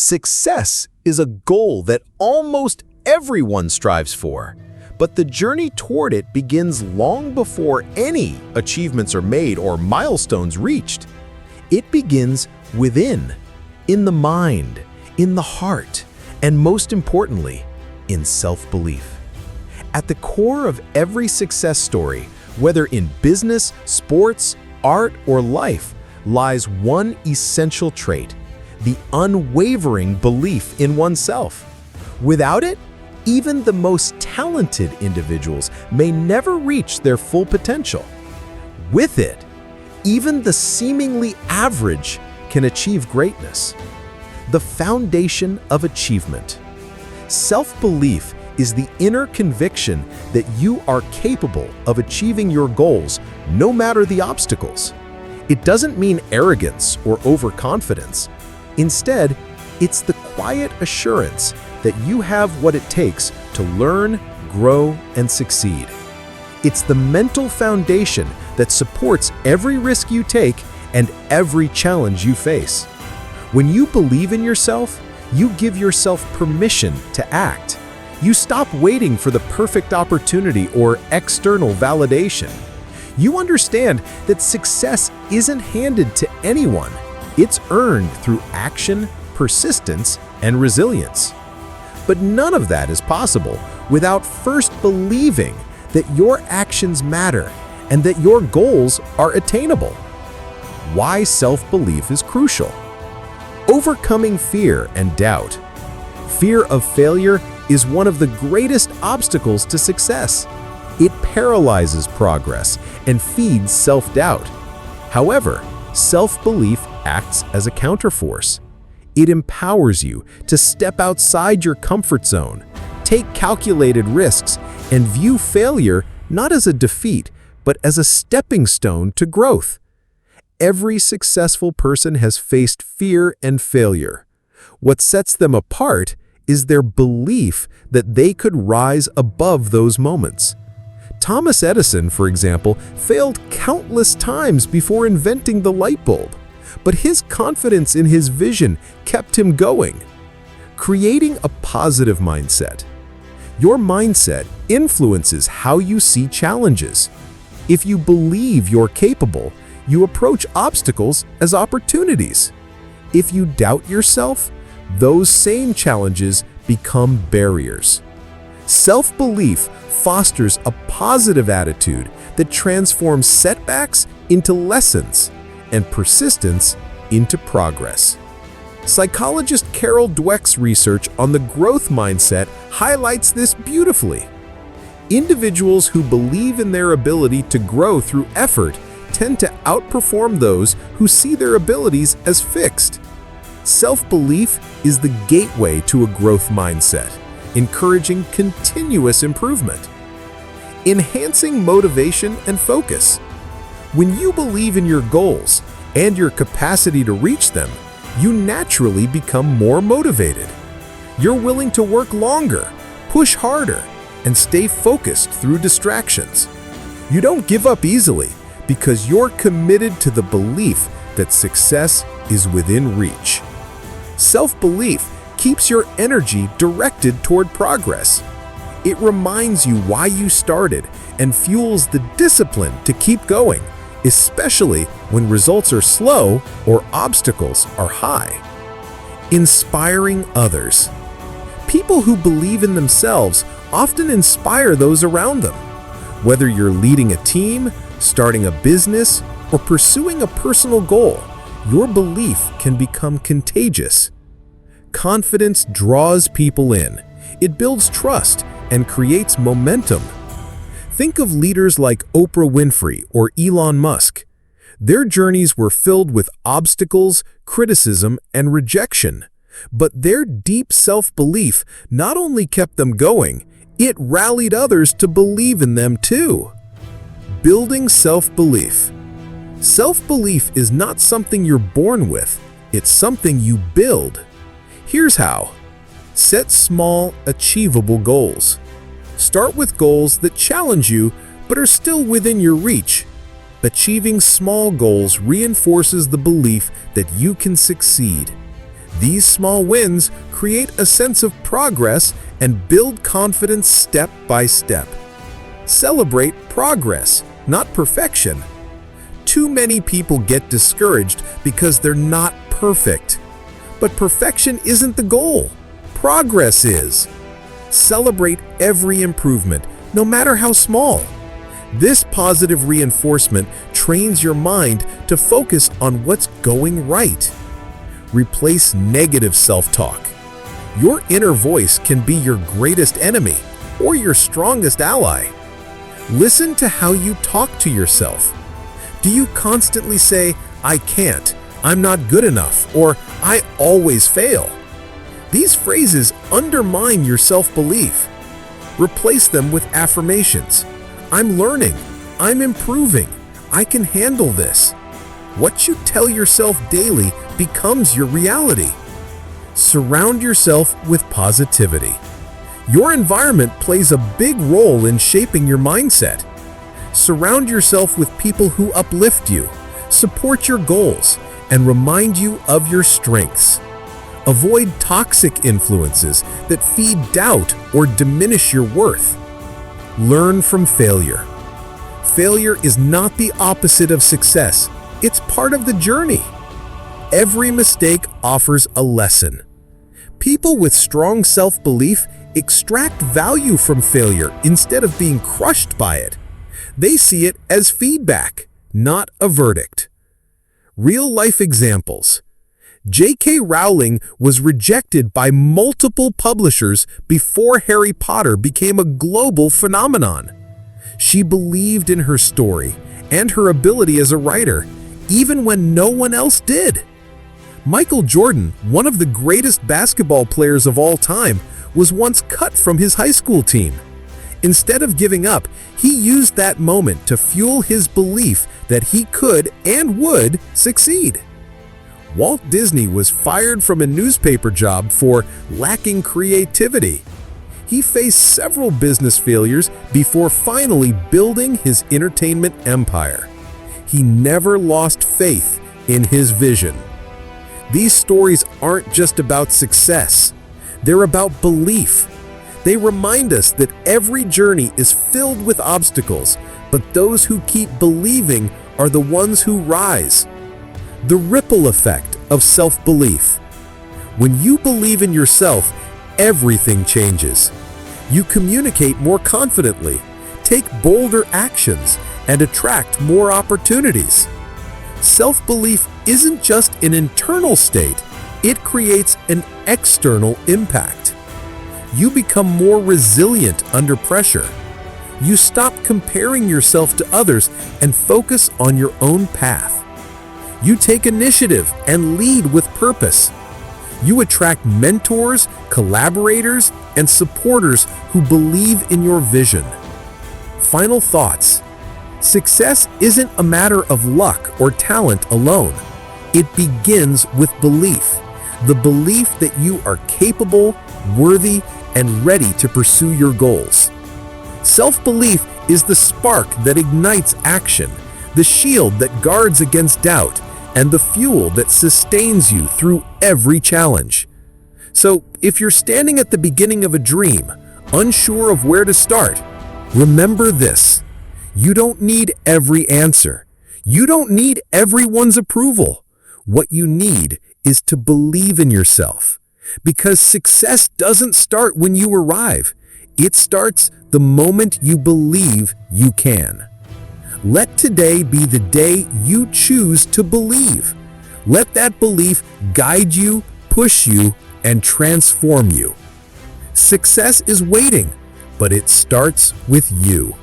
Success is a goal that almost everyone strives for, but the journey toward it begins long before any achievements are made or milestones reached. It begins within, in the mind, in the heart, and most importantly, in self-belief. At the core of every success story, whether in business, sports, art, or life, lies one essential trait: the unwavering belief in oneself. Without it, even the most talented individuals may never reach their full potential. With it, even the seemingly average can achieve greatness. The foundation of achievement. Self-belief is the inner conviction that you are capable of achieving your goals no matter the obstacles. It doesn't mean arrogance or overconfidence. Instead, it's the quiet assurance that you have what it takes to learn, grow, and succeed. It's the mental foundation that supports every risk you take and every challenge you face. When you believe in yourself, you give yourself permission to act. You stop waiting for the perfect opportunity or external validation. You understand that success isn't handed to anyone. It's earned through action, persistence, and resilience. But none of that is possible without first believing that your actions matter and that your goals are attainable. Why self-belief is crucial. Overcoming fear and doubt. Fear of failure is one of the greatest obstacles to success. It paralyzes progress and feeds self-doubt. However, self-belief acts as a counterforce. It empowers you to step outside your comfort zone, take calculated risks, and view failure not as a defeat, but as a stepping stone to growth. Every successful person has faced fear and failure. What sets them apart is their belief that they could rise above those moments. Thomas Edison, for example, failed countless times before inventing the light bulb, but his confidence in his vision kept him going. Creating a positive mindset. Your mindset influences how you see challenges. If you believe you're capable, you approach obstacles as opportunities. If you doubt yourself, those same challenges become barriers. Self-belief fosters a positive attitude that transforms setbacks into lessons and persistence into progress. Psychologist Carol Dweck's research on the growth mindset highlights this beautifully. Individuals who believe in their ability to grow through effort tend to outperform those who see their abilities as fixed. Self-belief is the gateway to a growth mindset, encouraging continuous improvement. Enhancing motivation and focus. When you believe in your goals and your capacity to reach them, you naturally become more motivated. You're willing to work longer, push harder, and stay focused through distractions. You don't give up easily because you're committed to the belief that success is within reach. Self-belief keeps your energy directed toward progress. It reminds you why you started and fuels the discipline to keep going, especially when results are slow or obstacles are high. Inspiring others. People who believe in themselves often inspire those around them. Whether you're leading a team, starting a business, or pursuing a personal goal, your belief can become contagious. Confidence draws people in. It builds trust and creates momentum. Think of leaders like Oprah Winfrey or Elon Musk. Their journeys were filled with obstacles, criticism, and rejection. But their deep self-belief not only kept them going, it rallied others to believe in them too. Building self-belief. Self-belief is not something you're born with, it's something you build. Here's how. Set small, achievable goals. Start with goals that challenge you but are still within your reach. Achieving small goals reinforces the belief that you can succeed. These small wins create a sense of progress and build confidence step by step. Celebrate progress, not perfection. Too many people get discouraged because they're not perfect. But perfection isn't the goal. Progress is. Celebrate every improvement, no matter how small. This positive reinforcement trains your mind to focus on what's going right. Replace negative self-talk. Your inner voice can be your greatest enemy or your strongest ally. Listen to how you talk to yourself. Do you constantly say, "I can't," "I'm not good enough," or "I always fail"? These phrases undermine your self-belief. Replace them with affirmations. "I'm learning," "I'm improving," "I can handle this." What you tell yourself daily becomes your reality. Surround yourself with positivity. Your environment plays a big role in shaping your mindset. Surround yourself with people who uplift you, support your goals, and remind you of your strengths. Avoid toxic influences that feed doubt or diminish your worth. Learn from failure. Failure is not the opposite of success. It's part of the journey. Every mistake offers a lesson. People with strong self-belief extract value from failure instead of being crushed by it. They see it as feedback, not a verdict. Real-life examples. J.K. Rowling was rejected by multiple publishers before Harry Potter became a global phenomenon. She believed in her story and her ability as a writer, even when no one else did. Michael Jordan, one of the greatest basketball players of all time, was once cut from his high school team. Instead of giving up, he used that moment to fuel his belief that he could and would succeed. Walt Disney was fired from a newspaper job for lacking creativity. He faced several business failures before finally building his entertainment empire. He never lost faith in his vision. These stories aren't just about success. They're about belief. They remind us that every journey is filled with obstacles, but those who keep believing are the ones who rise. The ripple effect of self-belief. When you believe in yourself, everything changes. You communicate more confidently, take bolder actions, and attract more opportunities. Self-belief isn't just an internal state, it creates an external impact. You become more resilient under pressure. You stop comparing yourself to others and focus on your own path. You take initiative and lead with purpose. You attract mentors, collaborators, and supporters who believe in your vision. Final thoughts. Success isn't a matter of luck or talent alone. It begins with belief. The belief that you are capable, worthy, and ready to pursue your goals. Self-belief is the spark that ignites action, the shield that guards against doubt, and the fuel that sustains you through every challenge. So, if you're standing at the beginning of a dream, unsure of where to start, remember this. You don't need every answer. You don't need everyone's approval. What you need is to believe in yourself. Because success doesn't start when you arrive. It starts the moment you believe you can. Let today be the day you choose to believe. Let that belief guide you, push you, and transform you. Success is waiting, but it starts with you.